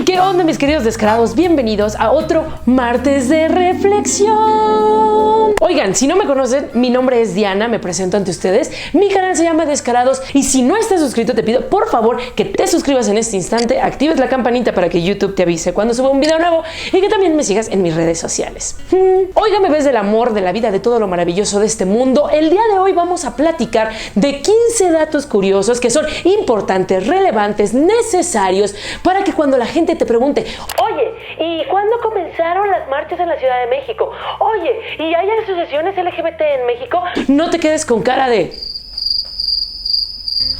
¿Qué onda, mis queridos descarados? Bienvenidos a otro martes de reflexión. Oigan, si no me conocen, mi nombre es Diana, me presento ante ustedes. Mi canal se llama Descarados y si no estás suscrito, te pido por favor que te suscribas en este instante, actives la campanita para que YouTube te avise cuando suba un video nuevo y que también me sigas en mis redes sociales. Oigan, bebés del amor, de la vida, de todo lo maravilloso de este mundo, el día de hoy vamos a platicar de 15 datos curiosos que son importantes, relevantes, necesarios para que cuando la gente te pregunte, oye, ¿y cuándo comenzaron las marchas en la Ciudad de México? Oye, ¿y hay asociaciones LGBT en México? No te quedes con cara de...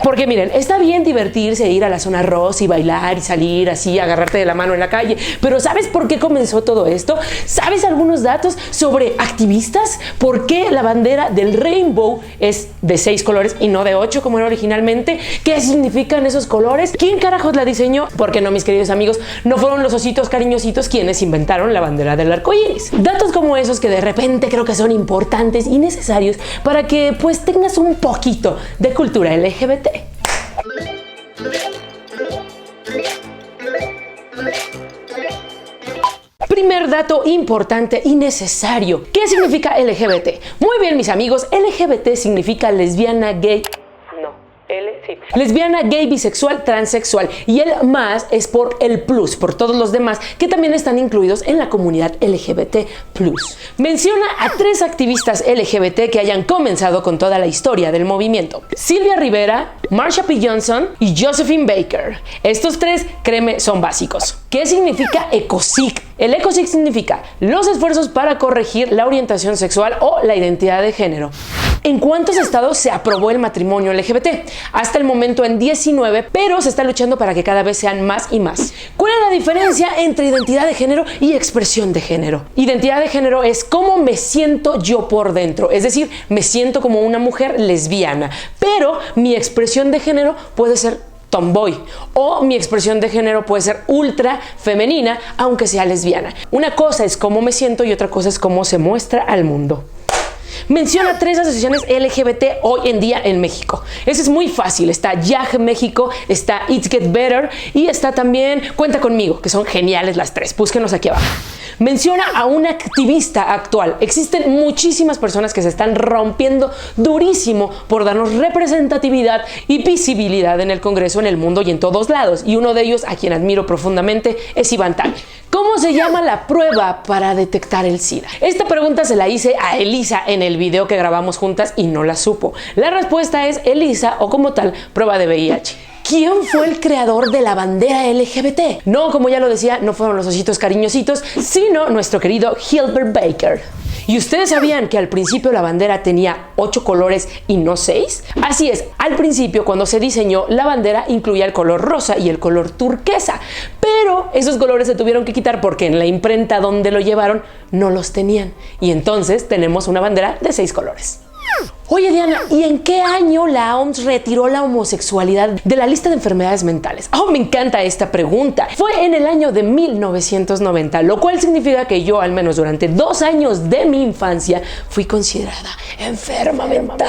Porque miren, está bien divertirse e ir a la zona rosa y bailar y salir así, agarrarte de la mano en la calle, pero ¿sabes por qué comenzó todo esto? ¿Sabes algunos datos sobre activistas? ¿Por qué la bandera del Rainbow es de 6 colores y no de 8 como era originalmente? ¿Qué significan esos colores? ¿Quién carajos la diseñó? Porque no, mis queridos amigos, no fueron los ositos cariñositos quienes inventaron la bandera del arco iris. Datos como esos que de repente creo que son importantes y necesarios para que pues tengas un poquito de cultura LGBT. Primer dato importante y necesario. ¿Qué significa LGBT? Muy bien, mis amigos, LGBT significa lesbiana, gay... lesbiana, gay, bisexual, transexual, y el más es por el plus, por todos los demás que también están incluidos en la comunidad LGBT+. Menciona a 3 activistas LGBT que hayan comenzado con toda la historia del movimiento: Sylvia Rivera, Marsha P. Johnson y Josephine Baker. Estos 3, créeme, son básicos. ¿Qué significa ECOSIG? El ECOSIG significa los esfuerzos para corregir la orientación sexual o la identidad de género. ¿En cuántos estados se aprobó el matrimonio LGBT? Hasta el momento en 19, pero se está luchando para que cada vez sean más y más. ¿Cuál es la diferencia entre identidad de género y expresión de género? Identidad de género es cómo me siento yo por dentro, es decir, me siento como una mujer lesbiana, pero mi expresión de género puede ser tomboy, o mi expresión de género puede ser ultra femenina, aunque sea lesbiana. Una cosa es cómo me siento y otra cosa es cómo se muestra al mundo. Menciona 3 asociaciones LGBT hoy en día en México. Eso es muy fácil. Está YAG México, está It's Get Better y está también Cuenta Conmigo, que son geniales las 3. Búsquenlos aquí abajo. Menciona a una activista actual. Existen muchísimas personas que se están rompiendo durísimo por darnos representatividad y visibilidad en el Congreso, en el mundo y en todos lados. Y uno de ellos, a quien admiro profundamente, es Iván Tal. ¿Cómo se llama la prueba para detectar el SIDA? Esta pregunta se la hice a Elisa en el video que grabamos juntas y no la supo. La respuesta es ELISA, o como tal, prueba de VIH. ¿Quién fue el creador de la bandera LGBT? No, como ya lo decía, no fueron los ositos cariñositos, sino nuestro querido Gilbert Baker. ¿Y ustedes sabían que al principio la bandera tenía 8 colores y no 6? Así es, al principio cuando se diseñó la bandera incluía el color rosa y el color turquesa, pero esos colores se tuvieron que quitar porque en la imprenta donde lo llevaron no los tenían y entonces tenemos una bandera de 6 colores. Oye, Diana, ¿y en qué año la OMS retiró la homosexualidad de la lista de enfermedades mentales? Oh, me encanta esta pregunta. Fue en el año de 1990, lo cual significa que yo, al menos durante 2 años de mi infancia, fui considerada enferma mental.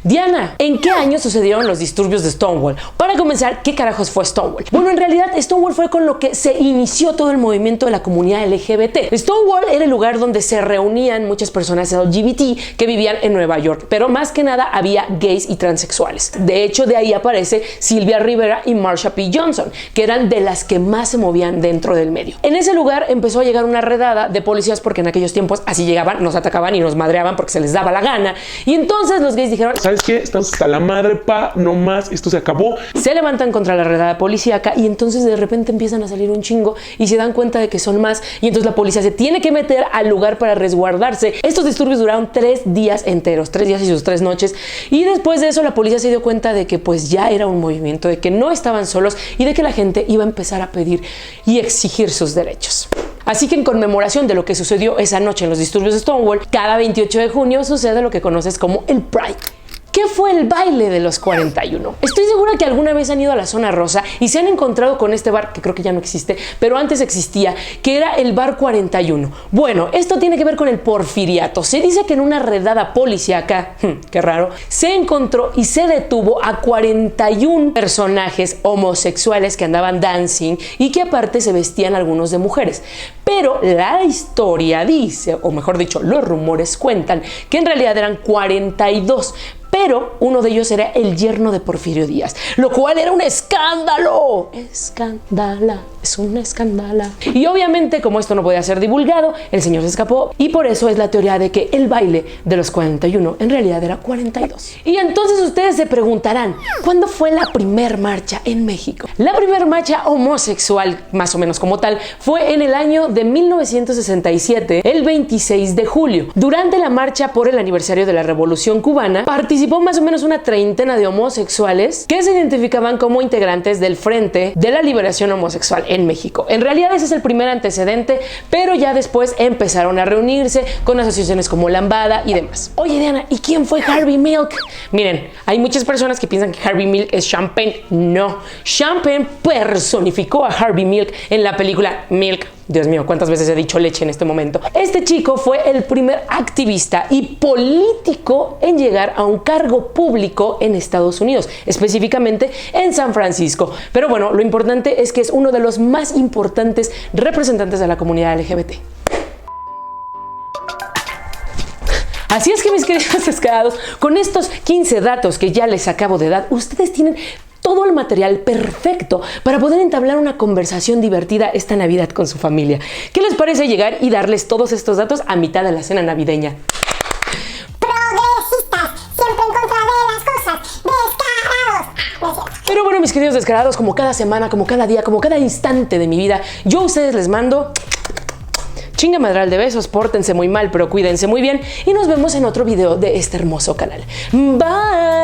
Diana, ¿en qué año sucedieron los disturbios de Stonewall? Para comenzar, ¿qué carajos fue Stonewall? Bueno, en realidad Stonewall fue con lo que se inició todo el movimiento de la comunidad LGBT. Stonewall era el lugar donde se reunían muchas personas LGBT que vivían en Nueva York, pero más que nada había gays y transexuales. De hecho, de ahí aparece Sylvia Rivera y Marsha P. Johnson, que eran de las que más se movían dentro del medio. En ese lugar empezó a llegar una redada de policías porque en aquellos tiempos así llegaban, nos atacaban y nos madreaban porque se les daba la gana. Y entonces los gays dijeron, ¿sabes qué? Estamos hasta la madre, pa, no más, esto se acabó. Se levantan contra la redada policíaca y entonces de repente empiezan a salir un chingo y se dan cuenta de que son más y entonces la policía se tiene que meter al lugar para resguardarse. Estos disturbios duraron 3 días enteros, 3 días y sus 3 noches, y después de eso la policía se dio cuenta de que pues ya era un movimiento, de que no estaban solos y de que la gente iba a empezar a pedir y exigir sus derechos. Así que en conmemoración de lo que sucedió esa noche en los disturbios de Stonewall, cada 28 de junio sucede lo que conoces como el Pride. ¿qué fue el baile de los 41? Estoy segura que alguna vez han ido a la zona rosa y se han encontrado con este bar, que creo que ya no existe, pero antes existía, que era el bar 41. Bueno, esto tiene que ver con el porfiriato. Se dice que en una redada policíaca, qué raro, se encontró y se detuvo a 41 personajes homosexuales que andaban dancing y que aparte se vestían algunos de mujeres. Pero la historia dice, o mejor dicho, los rumores cuentan que en realidad eran 42. Pero uno de ellos era el yerno de Porfirio Díaz, lo cual era un escándalo. Escándala, es una escándala. Y obviamente, como esto no podía ser divulgado, el señor se escapó y por eso es la teoría de que el baile de los 41 en realidad era 42. Y entonces ustedes se preguntarán, ¿cuándo fue la primer marcha en México? La primer marcha homosexual, más o menos como tal, fue en el año de 1967, el 26 de julio. Durante la marcha por el aniversario de la Revolución Cubana, participó más o menos una treintena de homosexuales que se identificaban como integrantes del Frente de la Liberación Homosexual en México. En realidad ese es el primer antecedente, pero ya después empezaron a reunirse con asociaciones como Lambada y demás. Oye, Diana, ¿y quién fue Harvey Milk? Miren, hay muchas personas que piensan que Harvey Milk es Champagne. No, Champagne personificó a Harvey Milk en la película Milk. Dios mío, ¿cuántas veces he dicho leche en este momento? Este chico fue el primer activista y político en llegar a un cargo público en Estados Unidos, específicamente en San Francisco. Pero bueno, lo importante es que es uno de los más importantes representantes de la comunidad LGBT. Así es que, mis queridos descarados, con estos 15 datos que ya les acabo de dar, ustedes tienen todo el material perfecto para poder entablar una conversación divertida esta Navidad con su familia. ¿Qué les parece llegar y darles todos estos datos a mitad de la cena navideña? Progresistas, siempre en contra de las cosas, descarados. Pero bueno, mis queridos descarados, como cada semana, como cada día, como cada instante de mi vida, yo a ustedes les mando chinga madral de besos, pórtense muy mal, pero cuídense muy bien y nos vemos en otro video de este hermoso canal. Bye.